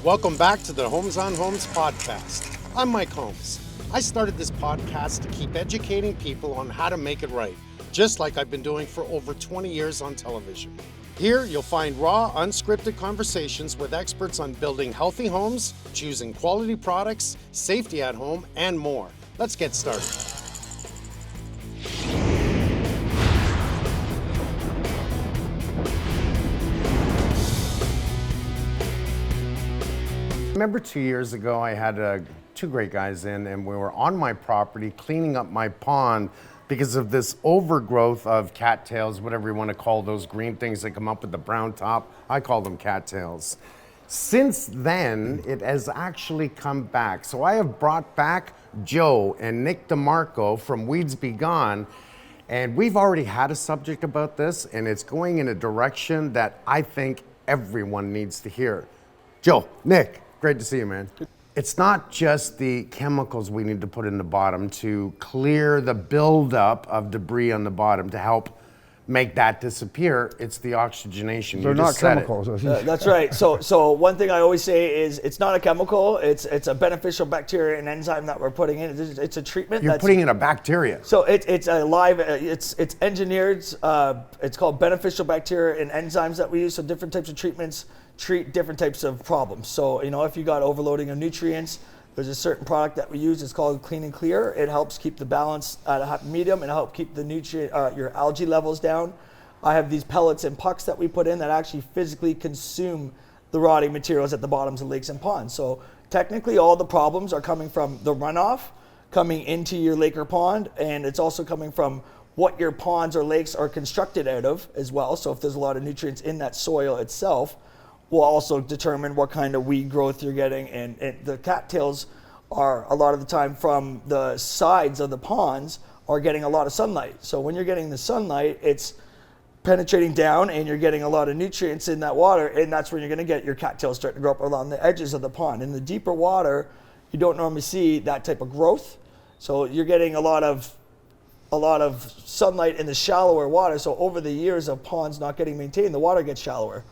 Welcome back to the Homes on Homes podcast. I'm Mike Holmes. I started this podcast to keep educating people on how to make it right, just like I've been doing for over 20 years on television. Here, you'll find raw, unscripted conversations with experts on building healthy homes, choosing quality products, safety at home, and more. Let's get started. Remember 2 years ago, I had two great guys in, and we were on my property cleaning up my pond because of this overgrowth of cattails, whatever you want to call those green things that come up with the brown top. I call them cattails. Since then, it has actually come back. So I have brought back Joe and Nick DeMarco from Weeds Be Gone, and we've already had a subject about this, and it's going in a direction that I think everyone needs to hear. Joe, Nick, great to see you, man. It's not just the chemicals we need to put in the bottom to clear the buildup of debris on the bottom to help make that disappear. It's the oxygenation. They're not chemicals. That's right. So one thing I always say is it's not a chemical. It's a beneficial bacteria and enzyme that we're putting in. It's a treatment. You're putting in a bacteria. So it's a live. It's engineered. It's called beneficial bacteria and enzymes that we use. So different types of treatments treat different types of problems. So if you got overloading of nutrients, there's a certain product that we use. It's called Clean and Clear. It helps keep the balance at a happy medium and help keep the your algae levels down. I have these pellets and pucks that we put in that actually physically consume the rotting materials at the bottoms of lakes and ponds. So technically all the problems are coming from the runoff coming into your lake or pond, and it's also coming from what your ponds or lakes are constructed out of as well. So if there's a lot of nutrients in that soil itself, will also determine what kind of weed growth you're getting. And the cattails are a lot of the time from the sides of the ponds are getting a lot of sunlight. So when you're getting the sunlight, it's penetrating down and you're getting a lot of nutrients in that water, and that's when you're gonna get your cattails starting to grow up along the edges of the pond. In the deeper water, you don't normally see that type of growth. So you're getting a lot of sunlight in the shallower water. So over the years of ponds not getting maintained, the water gets shallower.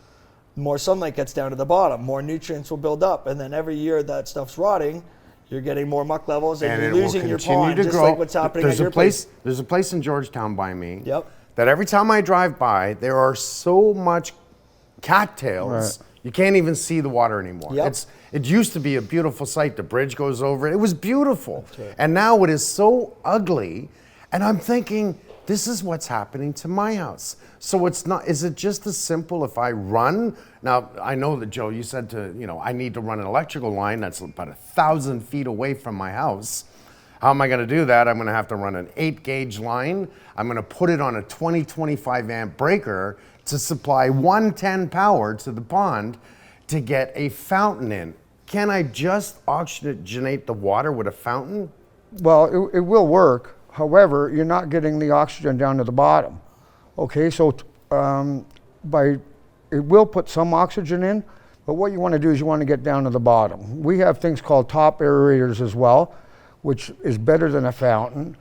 More sunlight gets down to the bottom, more nutrients will build up, and then every year that stuff's rotting, you're getting more muck levels and you're losing your pond, just like what's happening at your place. There's a place in Georgetown by me that every time I drive by, there are so much cattails, you can't even see the water anymore. It used to be a beautiful sight. The bridge goes over it. It was beautiful. And now it is so ugly, and I'm thinking, this is what's happening to my house. So it's not, is it just as simple if I run? Now, I know that, Joe, you said I need to run an electrical line that's about 1,000 feet away from my house. How am I gonna do that? I'm gonna have to run an 8-gauge line. I'm gonna put it on a 20-25 amp breaker to supply 110 power to the pond to get a fountain in. Can I just oxygenate the water with a fountain? Well, it will work. However, you're not getting the oxygen down to the bottom. Okay, so it will put some oxygen in, but what you want to do is you want to get down to the bottom. We have things called top aerators as well, which is better than a fountain,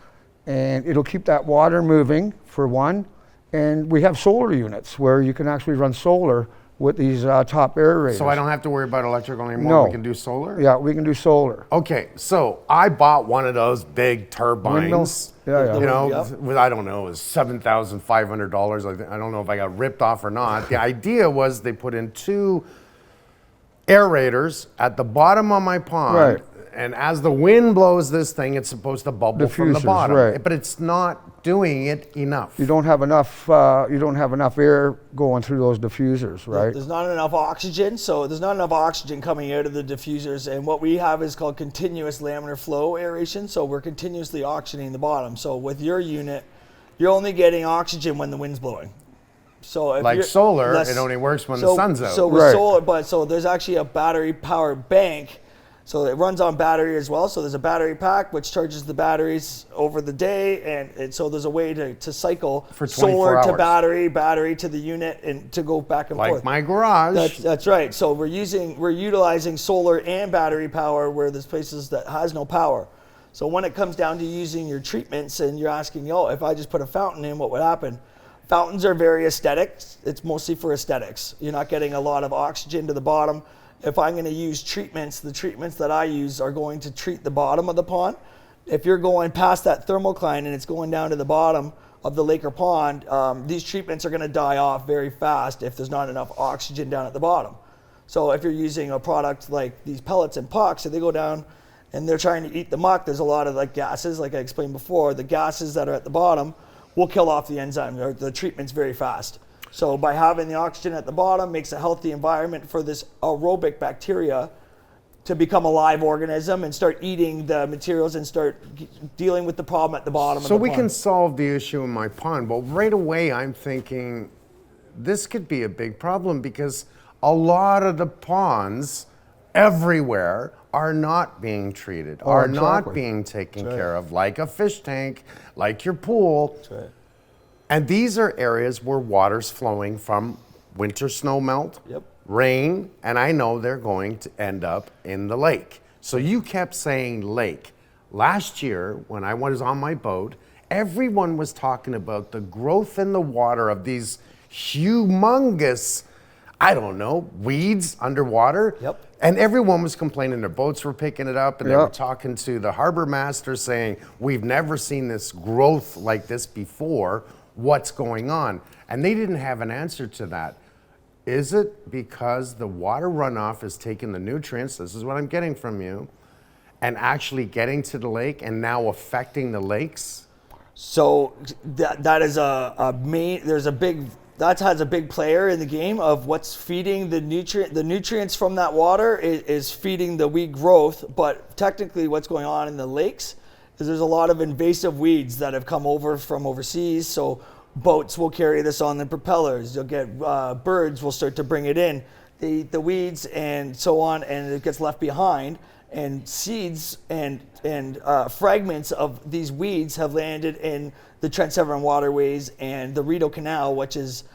and it'll keep that water moving for one. And we have solar units where you can actually run solar with these top aerators. So I don't have to worry about electrical anymore? No. We can do solar? Yeah, we can do solar. Okay, so I bought one of those big turbines. Windmills? Yeah. I don't know, it was $7,500. I don't know if I got ripped off or not. The idea was they put in 2 aerators at the bottom of my pond, and as the wind blows this thing, it's supposed to bubble from the bottom. But it's not doing it enough. You don't have enough. You don't have enough air going through those diffusers, right? There's not enough oxygen, so there's not enough oxygen coming out of the diffusers. And what we have is called continuous laminar flow aeration. So we're continuously oxygenating the bottom. So with your unit, you're only getting oxygen when the wind's blowing. So if like solar, it only works when the sun's out. So with solar, so there's actually a battery powered bank. So it runs on battery as well. So there's a battery pack which charges the batteries over the day, and so there's a way to cycle for 24 solar hours. To battery to the unit, and to go back and forth. Like my garage. That's right. So we're utilizing solar and battery power where there's places that has no power. So when it comes down to using your treatments, and you're asking, if I just put a fountain in, what would happen? Fountains are very aesthetic. It's mostly for aesthetics. You're not getting a lot of oxygen to the bottom. if I'm going to use treatments, the treatments that I use are going to treat the bottom of the pond. If you're going past that thermocline and it's going down to the bottom of the lake or pond, these treatments are going to die off very fast if there's not enough oxygen down at the bottom. So if you're using a product like these pellets and pucks, and they go down and they're trying to eat the muck, there's a lot of like gases, like I explained before. The gases that are at the bottom will kill off the enzyme or the treatments very fast. So by having the oxygen at the bottom makes a healthy environment for this aerobic bacteria to become a live organism and start eating the materials and start dealing with the problem at the bottom of the pond. So we can solve the issue in my pond. Well, right away I'm thinking this could be a big problem because a lot of the ponds everywhere are not being treated, are not being taken care of, like a fish tank, like your pool. That's right. And these are areas where water's flowing from winter snow melt, rain, and I know they're going to end up in the lake. So you kept saying lake. Last year, when I was on my boat, everyone was talking about the growth in the water of these humongous, I don't know, weeds underwater. And everyone was complaining their boats were picking it up, and they were talking to the harbor master saying, we've never seen this growth like this before. What's going on? And they didn't have an answer to that. Is it because the water runoff is taking the nutrients, this is what I'm getting from you, and actually getting to the lake and now affecting the lakes? So that is a main, that has a big player in the game of what's feeding the nutrients from that water is feeding the weed growth. But technically what's going on in the lakes is there's a lot of invasive weeds that have come over from overseas. So boats will carry this on the propellers. You'll get birds will start to bring it in. They eat the weeds and so on, and it gets left behind. And seeds and fragments of these weeds have landed in the Trent Severn waterways and the Rideau Canal, which is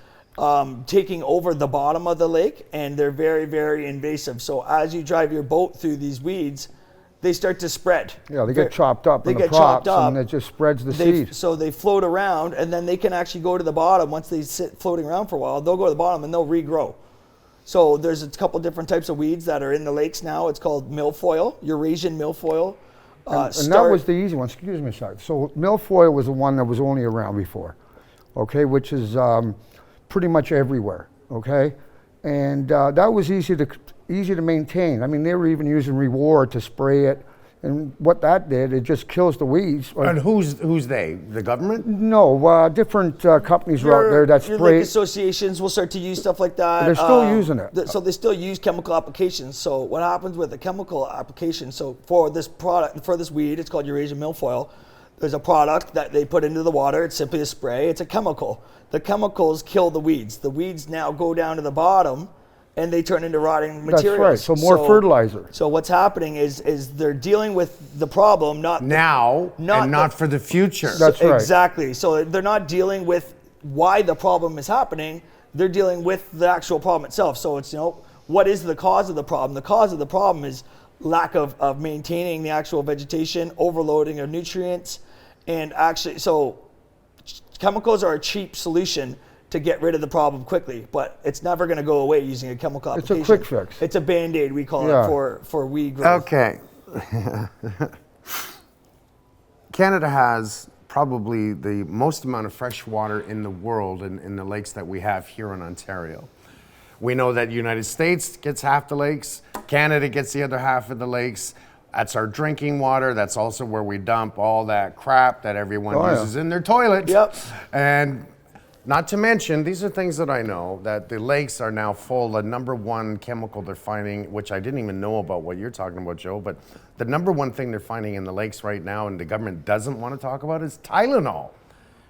taking over the bottom of the lake, and they're very, very invasive. So as you drive your boat through these weeds, they start to spread. Yeah, they get chopped up in the props, and it just spreads the seed. So they float around, and then they can actually go to the bottom. Once they sit floating around for a while, they'll go to the bottom and they'll regrow. So there's a couple different types of weeds that are in the lakes now. It's called milfoil, Eurasian milfoil. And that was the easy one. Excuse me, sorry. So milfoil was the one that was only around before, okay, which is pretty much everywhere, okay? And that was easy to maintain. I mean, they were even using Reward to spray it. And what that did, it just kills the weeds. And who's they? The government? No, different companies are out there that spray. Lake associations will start to use stuff like that. They're still using it. So they still use chemical applications. So what happens with a chemical application, so for this product, for this weed, it's called Eurasian milfoil, there's a product that they put into the water. It's simply a spray. It's a chemical. The chemicals kill the weeds. The weeds now go down to the bottom, and they turn into rotting materials. That's right, so more fertilizer. So what's happening is they're dealing with the problem, not for the future. That's right. Exactly. So they're not dealing with why the problem is happening. They're dealing with the actual problem itself. So it's, what is the cause of the problem? The cause of the problem is lack of maintaining the actual vegetation, overloading of nutrients, and actually, so chemicals are a cheap solution to get rid of the problem quickly, but it's never going to go away using a chemical application. It's a quick fix. It's a Band-Aid, we call it, for weed growth. Okay. Canada has probably the most amount of fresh water in the world in the lakes that we have here in Ontario. We know that the United States gets half the lakes, Canada gets the other half of the lakes. That's our drinking water. That's also where we dump all that crap that everyone uses in their toilet. And not to mention, these are things that I know, that the lakes are now full. The number one chemical they're finding, which I didn't even know about what you're talking about, Joe, but the number one thing they're finding in the lakes right now and the government doesn't want to talk about is Tylenol.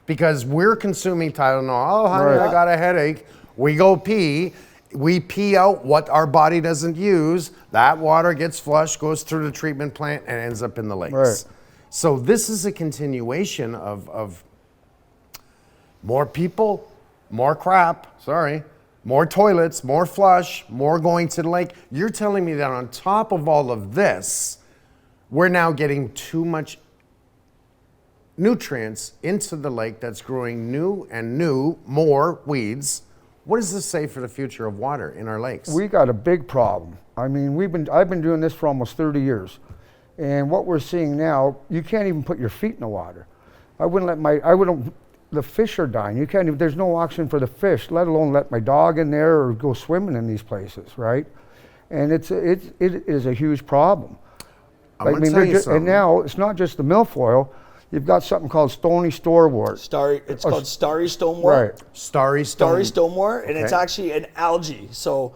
Because we're consuming Tylenol. Oh, honey, I got a headache. We go pee. We pee out what our body doesn't use. That water gets flushed, goes through the treatment plant, and ends up in the lakes. So this is a continuation of more people, more crap, more toilets, more flush, more going to the lake. You're telling me that on top of all of this, we're now getting too much nutrients into the lake that's growing more weeds, What does this say for the future of water in our lakes? We got a big problem. I mean, I've been doing this for almost 30 years. And what we're seeing now, you can't even put your feet in the water. The fish are dying. You can't even, there's no oxygen for the fish, let alone let my dog in there or go swimming in these places, right? And it is a huge problem. I'm gonna tell you something. And now it's not just the milfoil. You've got something called stony Stonewort. Starry, it's called Starry Stonewort. Right. Starry Stonewort, and it's actually an algae. So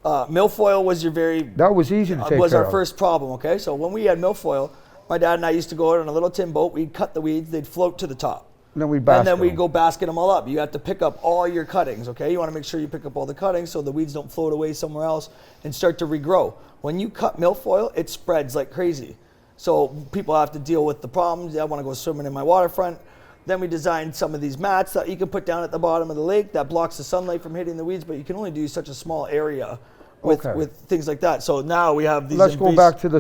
milfoil was that was easy to take was care our of. first problem. Okay, so when we had milfoil, my dad and I used to go out on a little tin boat. We'd cut the weeds. They'd float to the top. And then we'd go basket them all up. You have to pick up all your cuttings, okay? You want to make sure you pick up all the cuttings so the weeds don't float away somewhere else and start to regrow. When you cut milfoil, it spreads like crazy. So people have to deal with the problems. I want to go swimming in my waterfront. Then we designed some of these mats that you can put down at the bottom of the lake that blocks the sunlight from hitting the weeds, but you can only do such a small area with things like that. So now we have these. Let's go back to the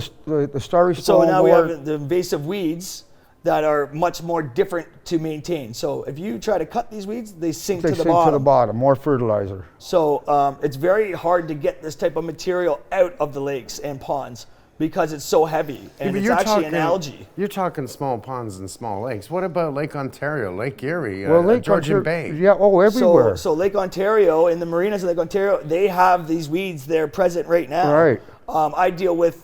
Starry Stonewort. So now we have the invasive weeds that are much more different to maintain. So if you try to cut these weeds, they sink to the bottom. More fertilizer. So it's very hard to get this type of material out of the lakes and ponds because it's so heavy, and it's actually an algae. You're talking small ponds and small lakes. What about Lake Ontario, Lake Erie, Lake Georgian Bay? Yeah, everywhere. So Lake Ontario, in the marinas of Lake Ontario, they have these weeds there present right now. Right. I deal with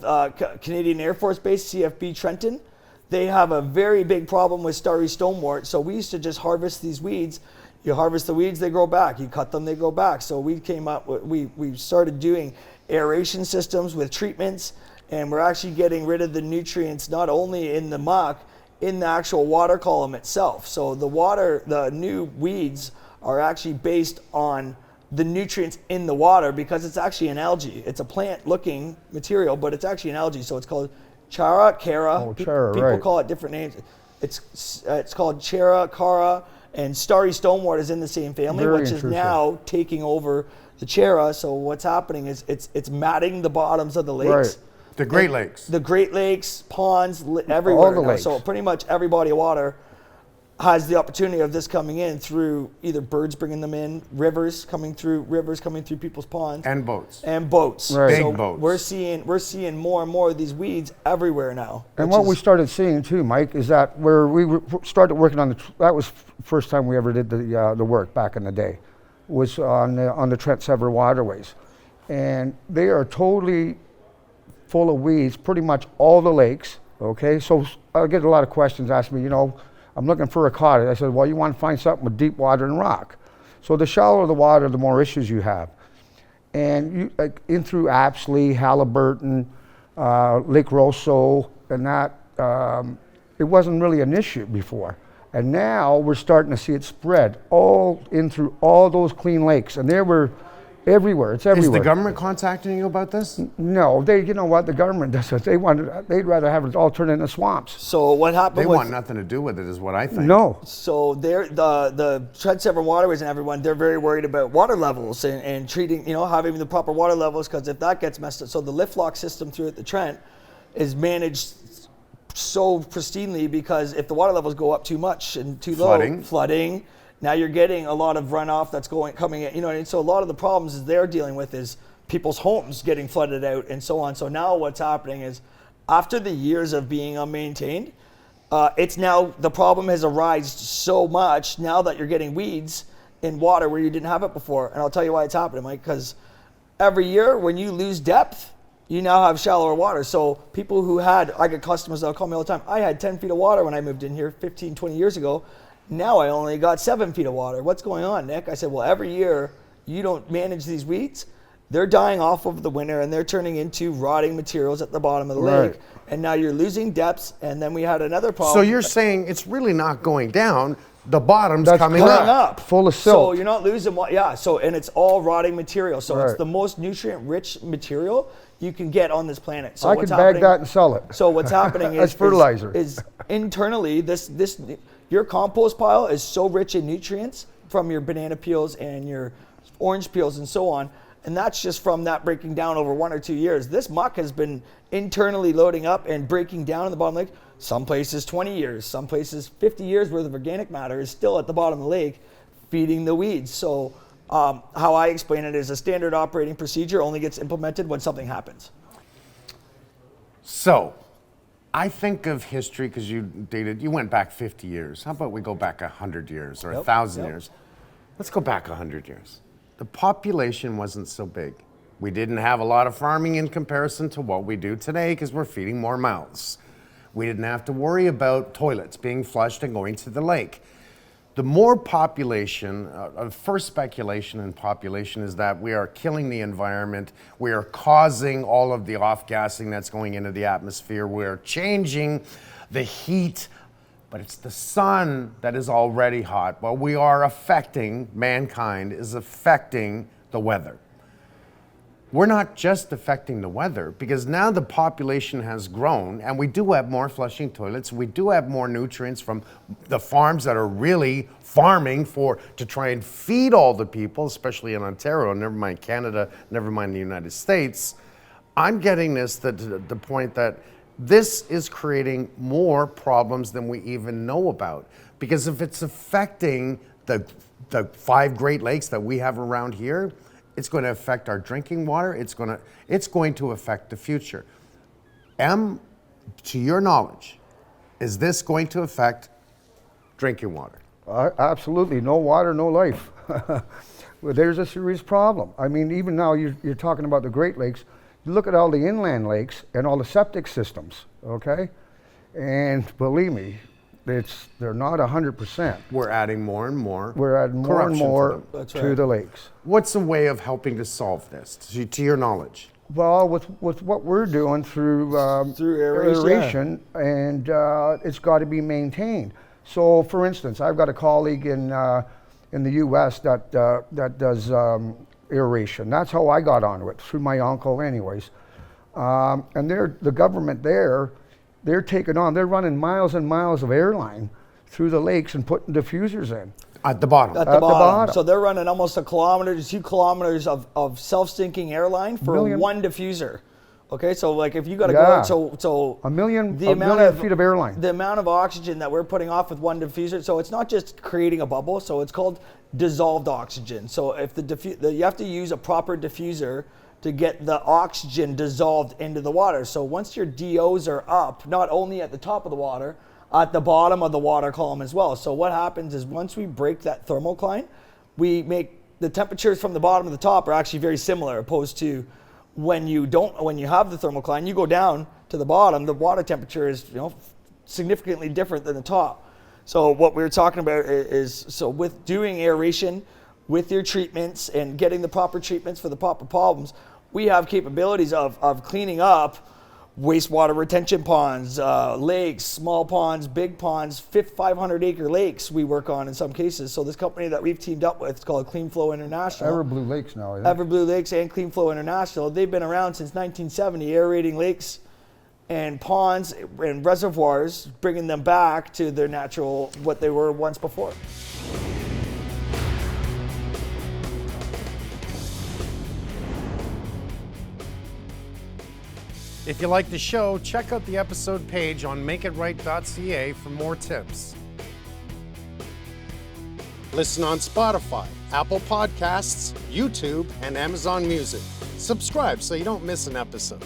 Canadian Air Force Base, CFB Trenton. They have a very big problem with Starry Stonewort. So we used to just harvest these weeds. You harvest the weeds, they grow back. You cut them, they grow back. So we came up with, we started doing aeration systems with treatments, and we're actually getting rid of the nutrients not only in the muck, in the actual water column itself. So the new weeds are actually based on the nutrients in the water because it's actually an algae. It's a plant-looking material, but it's actually an algae. So it's called Chara, Cara. People call it different names. It's called Chara, Cara, and Starry Stonewort is in the same family, which is now taking over the Chara. So what's happening is it's matting the bottoms of the lakes. Right. The Great Lakes. The Great Lakes, ponds, everywhere. All the lakes. So pretty much every body of water has the opportunity of this coming in through either birds bringing them in, rivers coming through people's ponds. And boats. Right. Big So boats. we're seeing more and more of these weeds everywhere now. And what we started seeing too, Mike, is that where we started working on that was first time we ever did the work back in the day, was on the Trent Sever waterways, and they are totally full of weeds, pretty much all the lakes. Okay, so I get a lot of questions asking me, I'm looking for a cottage. I said, well, you want to find something with deep water and rock. So the shallower the water, the more issues you have. And in through Apsley, Halliburton, Lake Rosso, and that, it wasn't really an issue before. And now we're starting to see it spread all in through all those clean lakes. And they were everywhere. It's everywhere. Is the government contacting you about this? No, you know what? The government does it. They'd rather have it all turn into swamps. So what happened? They want nothing to do with it, is what I think. No. So the Trent Sever waterways and everyone, they're very worried about water levels and treating, having the proper water levels, because if that gets messed up, so the lift lock system through at the Trent is managed so pristinely, because if the water levels go up too much and too low, flooding. Now you're getting a lot of runoff that's coming in, and so a lot of the problems they're dealing with is people's homes getting flooded out and so on. So now what's happening is, after the years of being unmaintained, it's now, the problem has arisen so much now that you're getting weeds in water where you didn't have it before. And I'll tell you why it's happening, Mike, because every year when you lose depth, you now have shallower water. So people I get customers that'll call me all the time. I had 10 feet of water when I moved in here 15, 20 years ago. Now I only got 7 feet of water. What's going on, Nick? I said, well, every year you don't manage these weeds, they're dying off over the winter and they're turning into rotting materials at the bottom of the lake. And now you're losing depths, and then we had another problem. So you're saying it's really not going down, the bottom's coming up. Full of silt. So you're not losing water. Yeah, and it's all rotting material. So it's the most nutrient-rich material you can get on this planet. So I could bag that and sell it. So what's happening is fertilizer. Is internally your compost pile is so rich in nutrients from your banana peels and your orange peels and so on, and that's just from that breaking down over 1 or 2 years. This muck has been internally loading up and breaking down in the bottom lake. Some places 20 years, some places 50 years worth of organic matter is still at the bottom of the lake feeding the weeds. So How I explain it is a standard operating procedure only gets implemented when something happens. So, I think of history because you went back 50 years. How about we go back 100 years or 1,000 years? Let's go back 100 years. The population wasn't so big. We didn't have a lot of farming in comparison to what we do today because we're feeding more mouths. We didn't have to worry about toilets being flushed and going to the lake. The more population, first speculation in population is that we are killing the environment. We are causing all of the off-gassing that's going into the atmosphere. We are changing the heat, but it's the sun that is already hot. Well, we are affecting, mankind is affecting the weather. We're not just affecting the weather because now the population has grown and we do have more flushing toilets. We do have more nutrients from the farms that are really farming to try and feed all the people, especially in Ontario, never mind Canada, never mind the United States. I'm getting this to the point that this is creating more problems than we even know about. Because if it's affecting the 5 Great Lakes that we have around here, it's going to affect our drinking water. It's going to affect the future. To your knowledge, is this going to affect drinking water? Absolutely. No water, no life. Well, there's a serious problem. I mean, even now you're talking about the Great Lakes. You look at all the inland lakes and all the septic systems, okay? And believe me, they're not 100%. We're adding more and more. We're adding more and more to the lakes. What's a way of helping to solve this, to your knowledge? Well, with what we're doing through aeration, and it's got to be maintained. So, for instance, I've got a colleague in the U.S. that does aeration. That's how I got onto it, through my uncle, anyways. And the government there. They're running miles and miles of airline through the lakes and putting diffusers in. At the bottom. At the bottom. So they're running almost 1 kilometer to 2 kilometers of self-sinking airline for one diffuser. Okay, so like if you got to go out, so a million feet of airline. The amount of oxygen that we're putting off with one diffuser, so it's not just creating a bubble, so it's called dissolved oxygen. So if you have to use a proper diffuser to get the oxygen dissolved into the water. So once your DOs are up, not only at the top of the water, at the bottom of the water column as well. So what happens is once we break that thermocline, we make the temperatures from the bottom to the top are actually very similar, opposed to when you have the thermocline, you go down to the bottom, the water temperature is significantly different than the top. So what we're talking about is with doing aeration, with your treatments and getting the proper treatments for the proper problems, we have capabilities of cleaning up wastewater retention ponds, lakes, small ponds, big ponds, 500-acre lakes we work on in some cases. So this company that we've teamed up with, it's called Clean Flow International. Everblue Lakes now, I think. Everblue Lakes and Clean Flow International. They've been around since 1970, aerating lakes and ponds and reservoirs, bringing them back to their natural, what they were once before. If you like the show, check out the episode page on makeitright.ca for more tips. Listen on Spotify, Apple Podcasts, YouTube, and Amazon Music. Subscribe so you don't miss an episode.